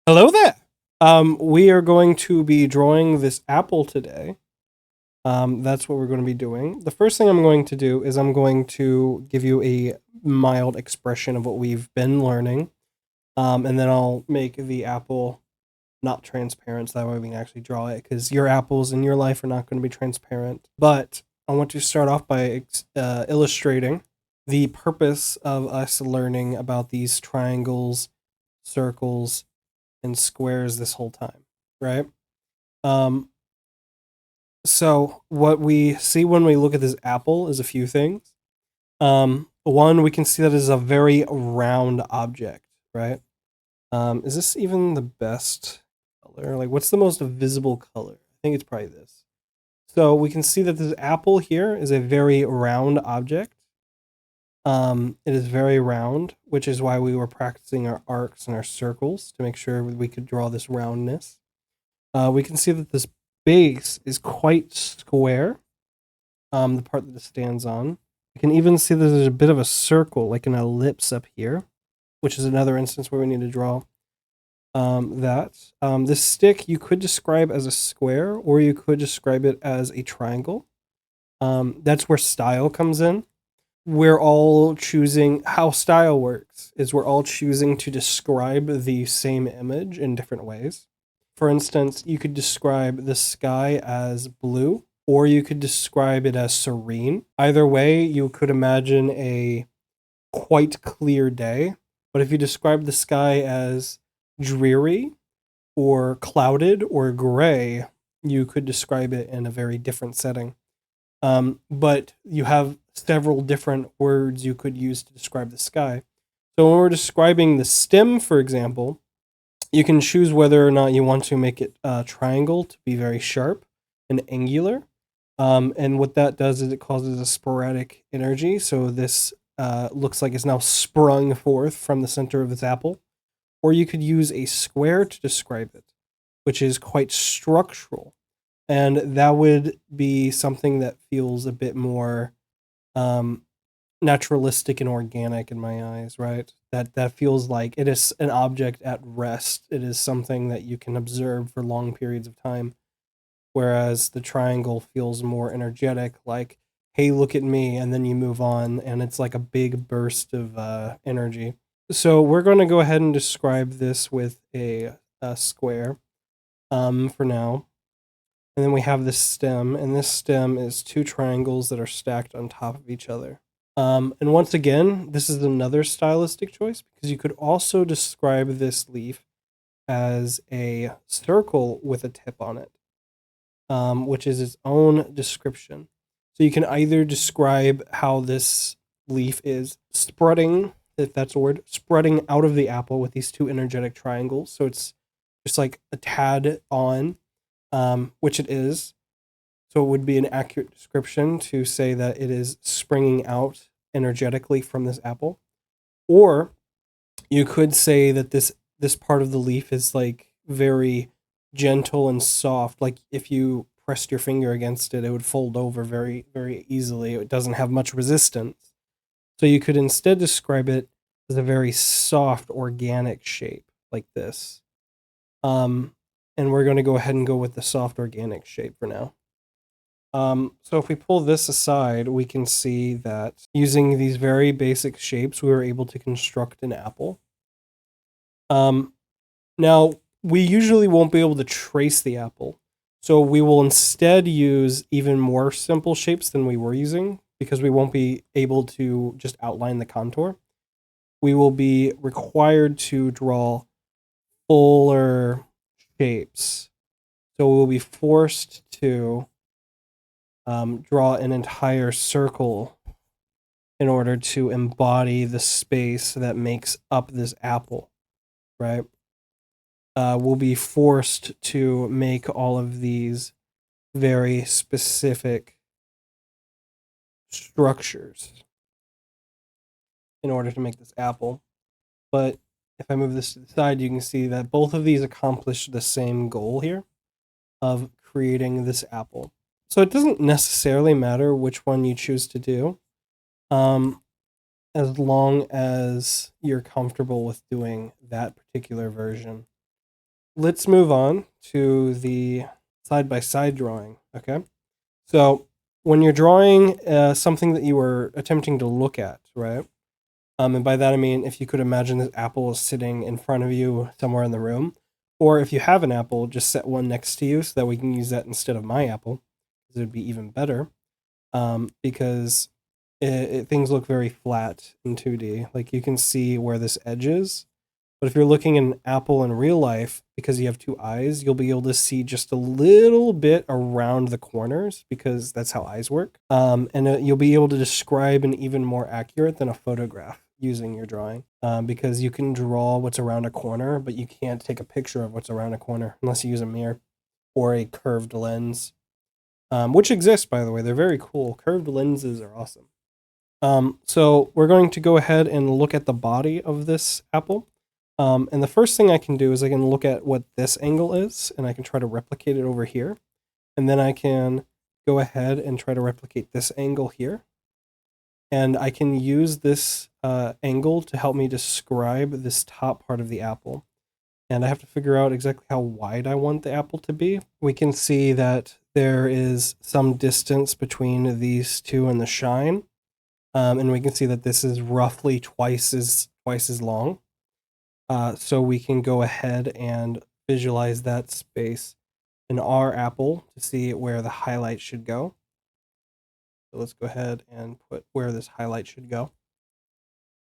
Hello there. We are going to be drawing this apple today. That's what we're going to be doing. The first thing I'm going to do is I'm going to give you a mild expression of what we've been learning. And then I'll make the apple not transparent so that way we can actually draw it because your apples in your life are not going to be transparent. But I want to start off by illustrating the purpose of us learning about these triangles, circles, and squares this whole time, right? Um, so what we see when we look at this apple is a few things. One, we can see that it is a very round object, right? Is this even the best color? Like, what's the most visible color? I think it's probably this. So we can see that this apple here is a very round object. It is very round, which is why we were practicing our arcs and our circles to make sure we could draw this roundness. We can see that this base is quite square, the part that it stands on. You can even see that there's a bit of a circle, like an ellipse up here, which is another instance where we need to draw that. This stick you could describe as a square, or you could describe it as a triangle. That's where style comes in. We're all choosing how style works is we're all choosing to describe the same image in different ways. For instance, you could describe the sky as blue, or you could describe it as serene. Either way, you could imagine a quite clear day. But if you describe the sky as dreary, or clouded, or gray, you could describe it in a very different setting. But you have several different words you could use to describe the sky. So when we're describing the stem, for example, you can choose whether or not you want to make it a triangle to be very sharp and angular. And what that does is it causes a sporadic energy. So this looks like it's now sprung forth from the center of this apple. Or you could use a square to describe it, which is quite structural. And that would be something that feels a bit more um, naturalistic and organic in my eyes, right? That feels like it is an object at rest. It is something that you can observe for long periods of time. Whereas the triangle feels more energetic, like, hey, look at me, and then you move on, and it's like a big burst of energy. So we're going to go ahead and describe this with a square for now. And then we have this stem, and this stem is two triangles that are stacked on top of each other. And once again, this is another stylistic choice because you could also describe this leaf as a circle with a tip on it, which is its own description. So you can either describe how this leaf is spreading, if that's a word, spreading out of the apple with these two energetic triangles. So it's just like a tad on, which it is. So it would be an accurate description to say that it is springing out energetically from this apple. Or you could say that this part of the leaf is like very gentle and soft. Like if you pressed your finger against it, it would fold over very, very easily. It doesn't have much resistance. So you could instead describe it as a very soft, organic shape like this. Um, and we're going to go ahead and go with the soft, organic shape for now. So if we pull this aside, we can see that using these very basic shapes, we were able to construct an apple. Um, Now, we usually won't be able to trace the apple, so we will instead use even more simple shapes than we were using because we won't be able to just outline the contour. We will be required to draw fuller shapes. So we will be forced to draw an entire circle in order to embody the space that makes up this apple, right? We'll be forced to make all of these very specific structures in order to make this apple. But if I move this to the side, you can see that both of these accomplish the same goal here of creating this apple. So it doesn't necessarily matter which one you choose to do, um, as long as you're comfortable with doing that particular version. let's move on to the side-by-side drawing, okay? So when you're drawing something that you were attempting to look at, right? And by that I mean if you could imagine this apple is sitting in front of you somewhere in the room, or if you have an apple, just set one next to you so that we can use that instead of my apple, because it would be even better. Because things look very flat in 2D. Like you can see where this edge is, but if you're looking at an apple in real life, because you have two eyes, you'll be able to see just a little bit around the corners because that's how eyes work. And you'll be able to describe an even more accurate than a photograph using your drawing, because you can draw what's around a corner, but you can't take a picture of what's around a corner unless you use a mirror or a curved lens, which exists, by the way. They're very cool. Curved lenses are awesome. So we're going to go ahead and look at the body of this apple. And the first thing I can do is I can look at what this angle is, and I can try to replicate it over here. And then I can go ahead and try to replicate this angle here. And I can use this angle to help me describe this top part of the apple. And I have to figure out exactly how wide I want the apple to be. We can see that there is some distance between these two and the shine. And we can see that this is roughly twice as long. So we can go ahead and visualize that space in our apple to see where the highlight should go. So let's go ahead and put where this highlight should go.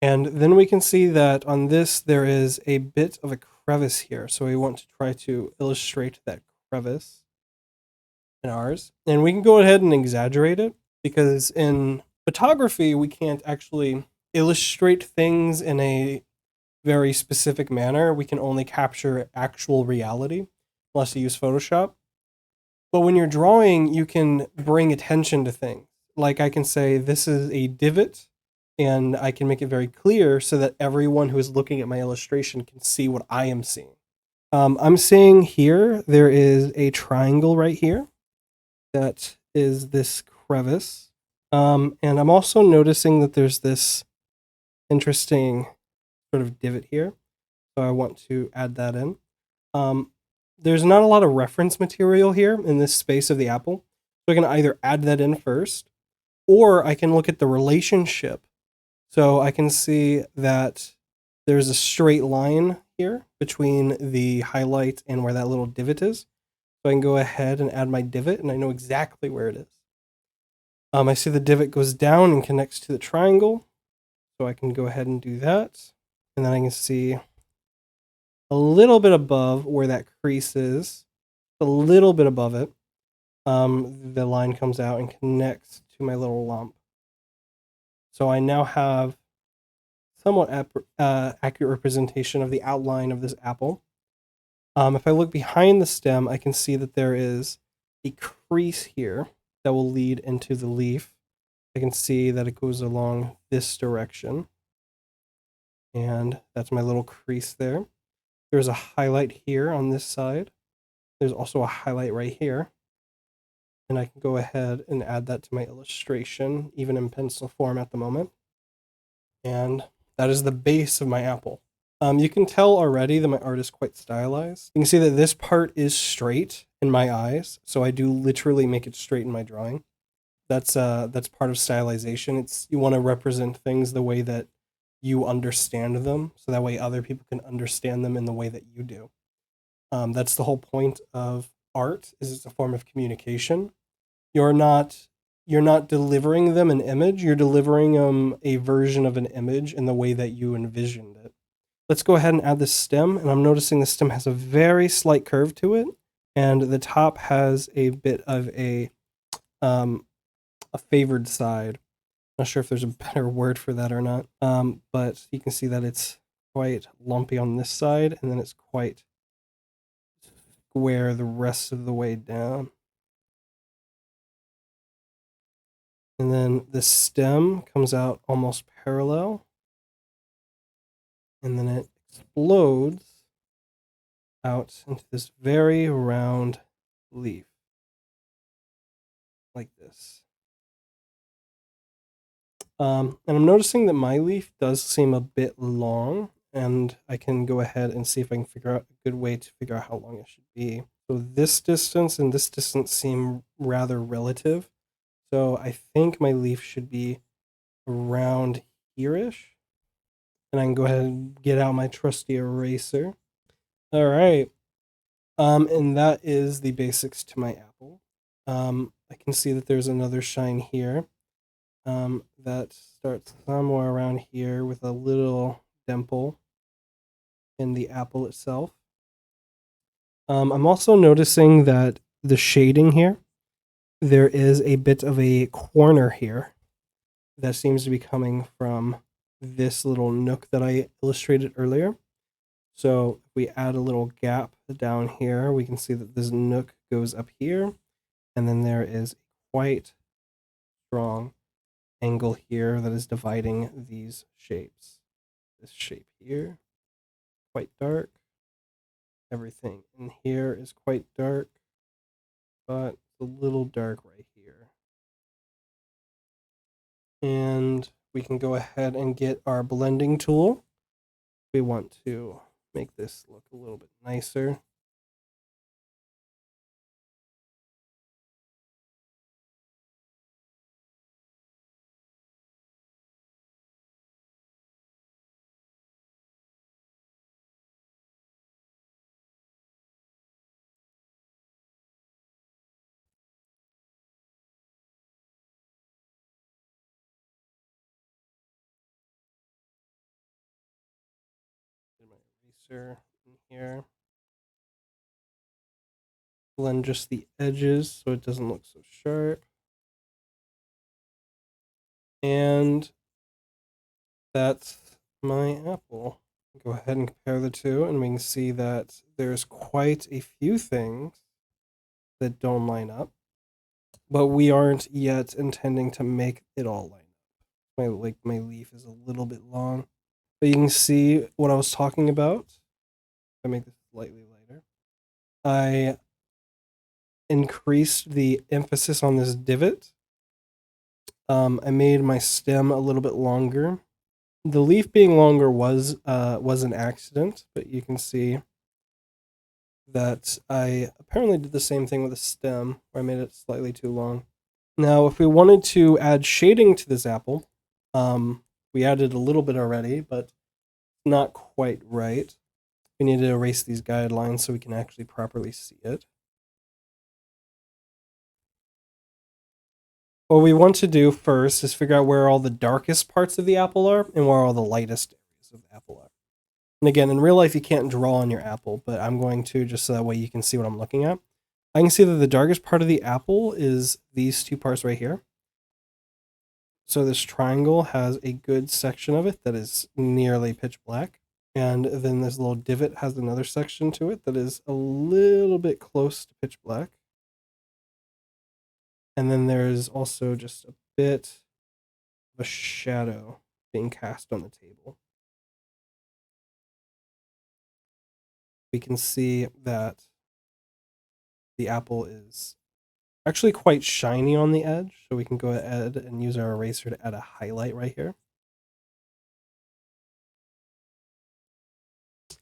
And then we can see that on this, there is a bit of a crevice here. So we want to try to illustrate that crevice in ours. And we can go ahead and exaggerate it, because in photography, we can't actually illustrate things in a very specific manner. We can only capture actual reality unless you use Photoshop. But when you're drawing, you can bring attention to things. Like I can say, this is a divot, and I can make it very clear so that everyone who is looking at my illustration can see what I am seeing. I'm seeing here, there is a triangle right here. That is this crevice. And I'm also noticing that there's this interesting sort of divot here. So I want to add that in. There's not a lot of reference material here in this space of the apple. So I can either add that in first, or I can look at the relationship. So I can see that there's a straight line here between the highlight and where that little divot is. So I can go ahead and add my divot, and I know exactly where it is. I see the divot goes down and connects to the triangle. So I can go ahead and do that. And then I can see a little bit above where that crease is, a little bit above it, the line comes out and connects to my little lump. So I now have somewhat accurate representation of the outline of this apple. If I look behind the stem, I can see that there is a crease here that will lead into the leaf. I can see that it goes along this direction. And that's my little crease there. There's a highlight here on this side. There's also a highlight right here. And I can go ahead and add that to my illustration, even in pencil form at the moment. And that is the base of my apple. You can tell already that my art is quite stylized. You can see that this part is straight in my eyes, so I do literally make it straight in my drawing. That's part of stylization. It's you want to represent things the way that you understand them, so that way other people can understand them in the way that you do. That's the whole point of art, is it's a form of communication. You're not delivering them an image, you're delivering them a version of an image in the way that you envisioned it. Let's go ahead and add this stem, and I'm noticing the stem has a very slight curve to it, and the top has a bit of a favored side. Not sure if there's a better word for that or not, but you can see that it's quite lumpy on this side, and then it's quite square the rest of the way down. And then the stem comes out almost parallel, and then it explodes out into this very round leaf, like this. And I'm noticing that my leaf does seem a bit long, and I can go ahead and see if I can figure out a good way to figure out how long it should be. So this distance and this distance seem rather relative. So I think my leaf should be around here-ish. And I can go ahead and get out my trusty eraser. All right. And that is the basics to my apple. I can see that there's another shine here. That starts somewhere around here with a little dimple in the apple itself. I'm also noticing that the shading here, there is a bit of a corner here that seems to be coming from this little nook that I illustrated earlier. So if we add a little gap down here, we can see that this nook goes up here, and then there is quite strong angle here that is dividing these shapes. This shape here, quite dark. Everything in here is quite dark, but it's a little dark right here. And we can go ahead and get our blending tool. We want to make this look a little bit nicer. Get my eraser in here. Blend just the edges so it doesn't look so sharp. And that's my apple. Go ahead and compare the two, and we can see that there's quite a few things that don't line up, but we aren't yet intending to make it all line up. My leaf is a little bit long, but you can see what I was talking about. I make this slightly lighter. I increased the emphasis on this divot. I made my stem a little bit longer. The leaf being longer was an accident, but you can see that I apparently did the same thing with the stem, where I made it slightly too long. Now, if we wanted to add shading to this apple, we added a little bit already, but not quite right. We need to erase these guidelines so we can actually properly see it. What we want to do first is figure out where all the darkest parts of the apple are and where all the lightest areas of the apple are. And again, in real life, you can't draw on your apple, but I'm going to just so that way you can see what I'm looking at. I can see that the darkest part of the apple is these two parts right here. So this triangle has a good section of it that is nearly pitch black. And then this little divot has another section to it that is a little bit close to pitch black. And then there's also just a bit of a shadow being cast on the table. We can see that the apple is actually quite shiny on the edge, so we can go ahead and use our eraser to add a highlight right here.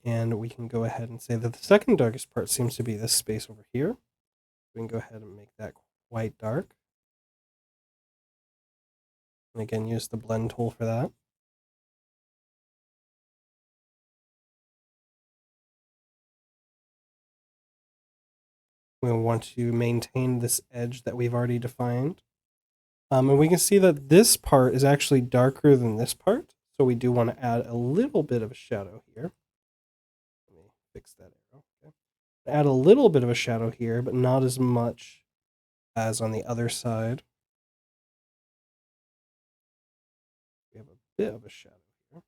And we can go ahead and say that the second darkest part seems to be this space over here. We can go ahead and make that quite dark. And again, use the blend tool for that. We want to maintain this edge that we've already defined. And we can see that this part is actually darker than this part. So we do want to add a little bit of a shadow here. Let me fix that arrow. Okay. Add a little bit of a shadow here, but not as much as on the other side. We have a bit of a shadow here.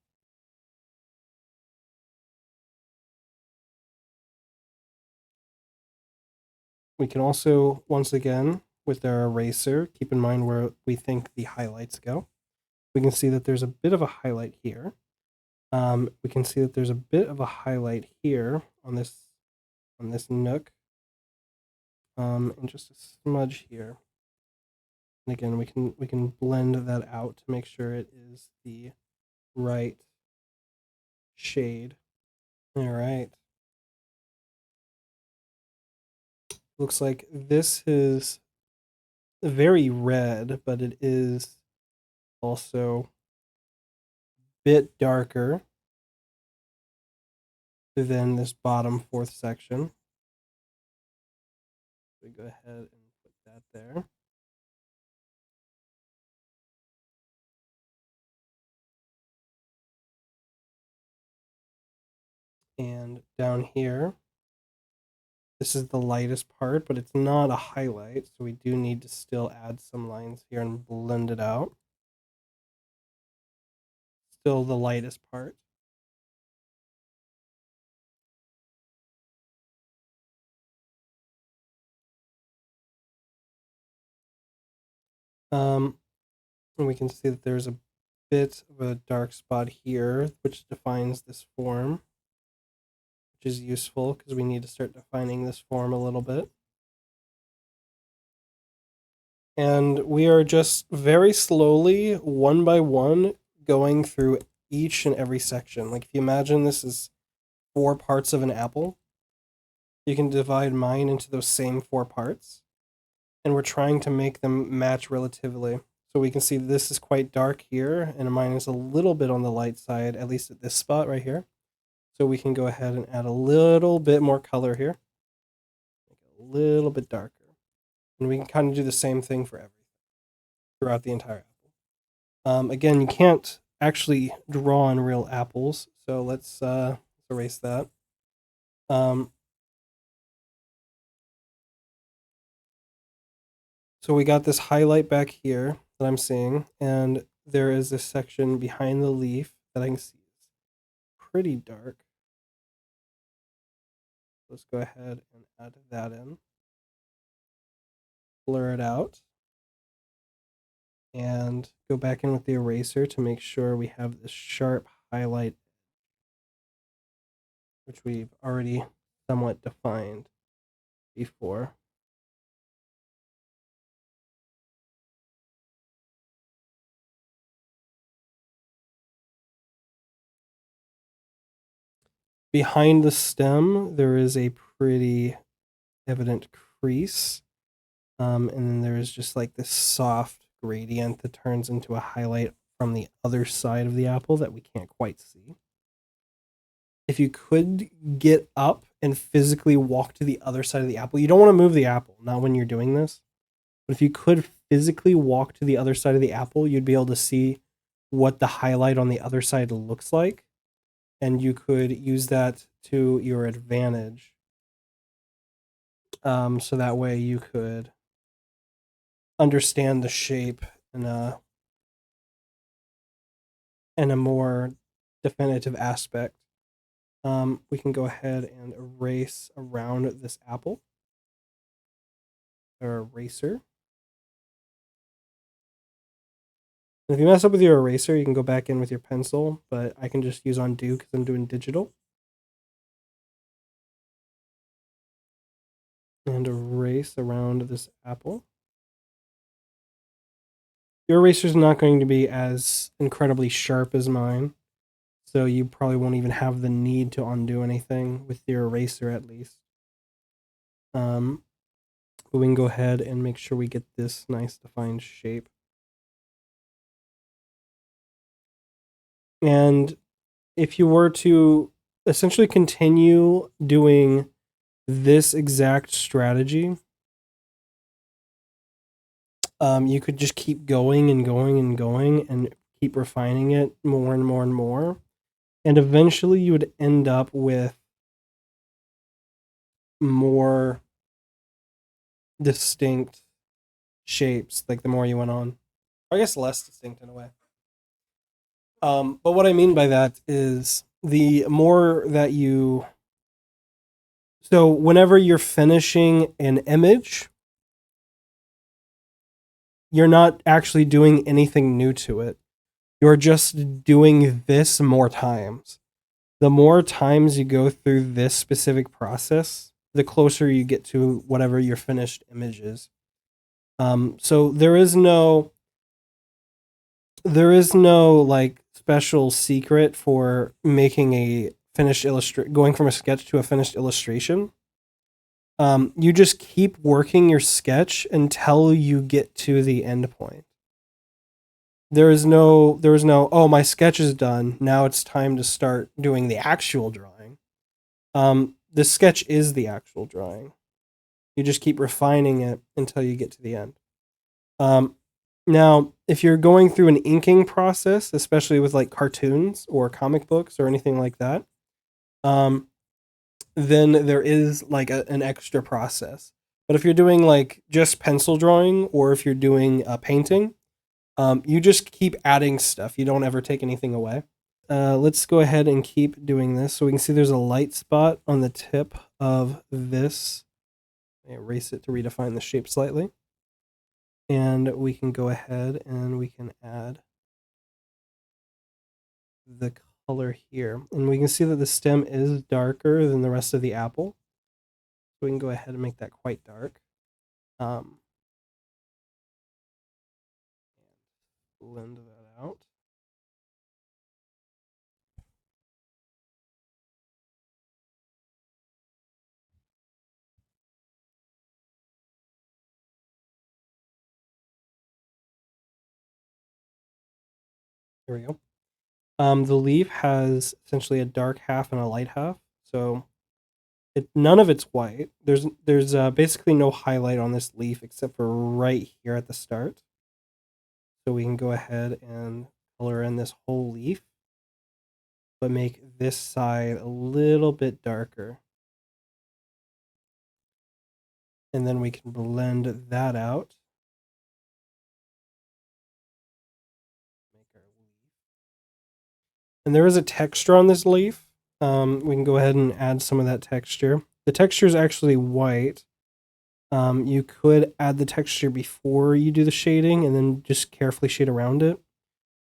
We can also, once again, with our eraser, keep in mind where we think the highlights go. We can see that there's a bit of a highlight here. We can see that there's a bit of a highlight here on this nook. And just a smudge here. And again, we can blend that out to make sure it is the right shade. All right. Looks like this is very red, but it is also a bit darker than this bottom fourth section. We go ahead and put that there. And down here, this is the lightest part, but it's not a highlight, so we do need to still add some lines here and blend it out. Still the lightest part. And we can see that there's a bit of a dark spot here, which defines this form, which is useful because we need to start defining this form a little bit. And we are just very slowly, one by one, going through each and every section. Like if you imagine this is 4 parts of an apple, you can divide mine into those same 4 parts. And we're trying to make them match relatively. So we can see this is quite dark here, and mine is a little bit on the light side, at least at this spot right here. So we can go ahead and add a little bit more color here. Make it a little bit darker. And we can kind of do the same thing for everything throughout the entire apple. Again, you can't actually draw on real apples, so let's erase that. So we got this highlight back here that I'm seeing, and there is this section behind the leaf that I can see is pretty dark. Let's go ahead and add that in. Blur it out. And go back in with the eraser to make sure we have this sharp highlight, which we've already somewhat defined before. Behind the stem, there is a pretty evident crease. And then there's just like this soft gradient that turns into a highlight from the other side of the apple that we can't quite see. If you could get up and physically walk to the other side of the apple, you don't want to move the apple, not when you're doing this. But if you could physically walk to the other side of the apple, you'd be able to see what the highlight on the other side looks like. And you could use that to your advantage. So that way you could understand the shape in a more definitive aspect. We can go ahead and erase around this apple. Or eraser. If you mess up with your eraser, you can go back in with your pencil, but I can just use undo because I'm doing digital. And erase around this apple. Your eraser is not going to be as incredibly sharp as mine, so you probably won't even have the need to undo anything with your eraser at least. But we can go ahead and make sure we get this nice defined shape. And if you were to essentially continue doing this exact strategy, you could just keep going and going and going and keep refining it more and more and more. And eventually you would end up with more distinct shapes, like the more you went on. I guess less distinct in a way. But what I mean by that is the more that you... So whenever you're finishing an image, you're not actually doing anything new to it. You're just doing this more times. The more times you go through this specific process, the closer you get to whatever your finished image is. So there is no like special secret for making a finished going from a sketch to a finished illustration. You just keep working your sketch until you get to the end point. There is no, oh, my sketch is done. Now it's time to start doing the actual drawing. The sketch is the actual drawing. You just keep refining it until you get to the end. Now, if you're going through an inking process, especially with like cartoons or comic books or anything like that, then there is like an extra process. But if you're doing like just pencil drawing or if you're doing painting, you just keep adding stuff. You don't ever take anything away. Let's go ahead and keep doing this. So we can see there's a light spot on the tip of this. Erase it to redefine the shape slightly. And we can go ahead and we can add the color here. And we can see that the stem is darker than the rest of the apple. So we can go ahead and make that quite dark. Blend that out. There we go. The leaf has essentially a dark half and a light half. So none of it's white. There's basically no highlight on this leaf except for right here at the start. So we can go ahead and color in this whole leaf, but make this side a little bit darker. And then we can blend that out. And there is a texture on this leaf. We can go ahead and add some of that texture. The texture is actually white. You could add the texture before you do the shading and then just carefully shade around it.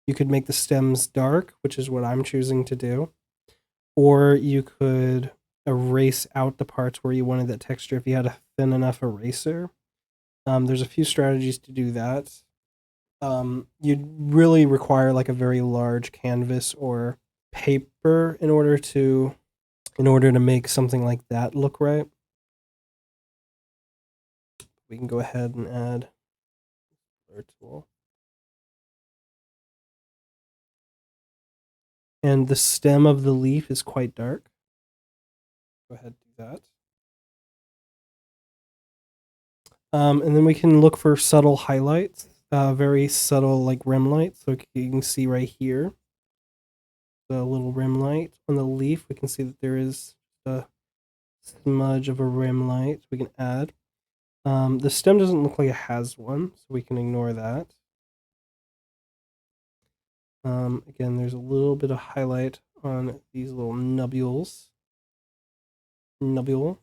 You could make the stems dark, which is what I'm choosing to do. Or you could erase out the parts where you wanted that texture if you had a thin enough eraser. There's a few strategies to do that. You'd really require like a very large canvas or paper in order to make something like that look right. We can go ahead and add blur tool. And the stem of the leaf is quite dark. Go ahead and do that. And then we can look for subtle highlights, very subtle like rim lights. So you can see right here, the little rim light on the leaf. We can see that there is a smudge of a rim light we can add. The stem doesn't look like it has one, so we can ignore that. Again, there's a little bit of highlight on these little nubules. Nubule.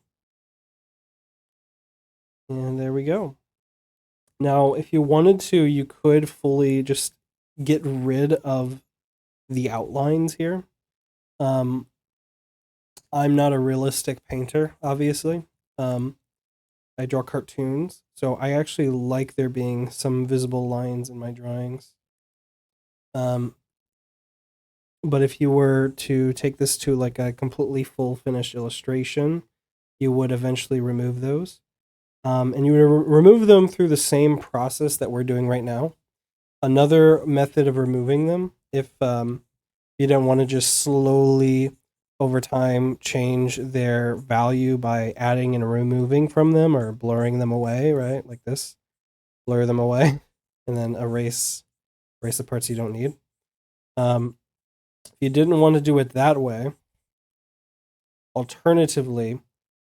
And there we go. Now, if you wanted to, you could fully just get rid of the outlines here. I'm not a realistic painter, obviously. I draw cartoons, so I actually like there being some visible lines in my drawings. But if you were to take this to like a completely full finished illustration, you would eventually remove those. And you would remove them through the same process that we're doing right now. Another method of removing them, if you don't want to just slowly over time change their value by adding and removing from them or blurring them away, right? Like this, blur them away, and then erase the parts you don't need. If you didn't want to do it that way, alternatively,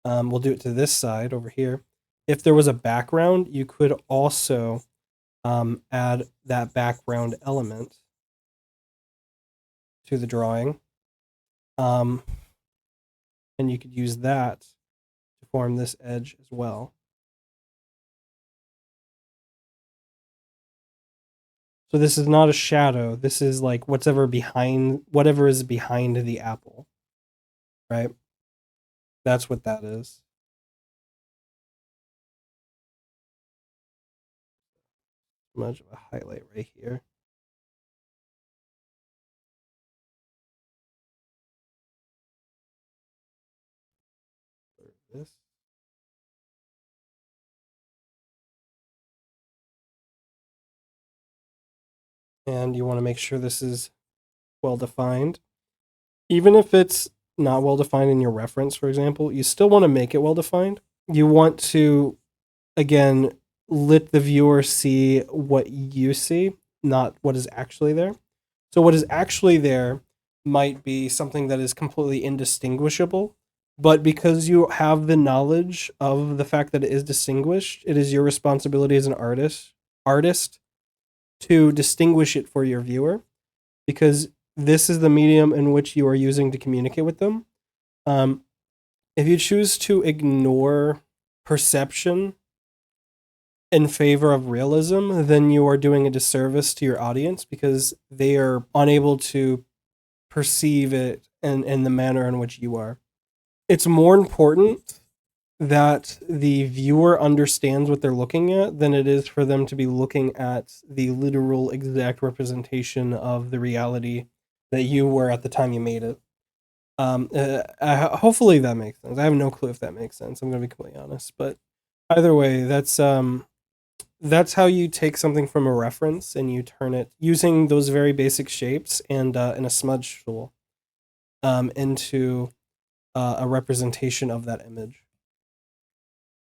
we'll do it to this side over here. If there was a background, you could also add that background element to the drawing. And you could use that to form this edge as well. So this is not a shadow. This is like whatever is behind the apple, right? That's what that is. Much of a highlight right here. and you want to make sure this is well defined. Even if it's not well defined in your reference, for example, you still want to make it well defined. You want to, again, let the viewer see what you see, not what is actually there. So, what is actually there might be something that is completely indistinguishable, but because you have the knowledge of the fact that it is distinguished, it is your responsibility as an artist to distinguish it for your viewer, because this is the medium in which you are using to communicate with them. Um, if you choose to ignore perception in favor of realism, then you are doing a disservice to your audience because they are unable to perceive it in the manner in which you are. It's more important that the viewer understands what they're looking at than it is for them to be looking at the literal exact representation of the reality that you were at the time you made it. Hopefully that makes sense. I have no clue if that makes sense. I'm gonna be completely honest, but either way, that's how you take something from a reference and you turn it using those very basic shapes and in a smudge tool into a representation of that image.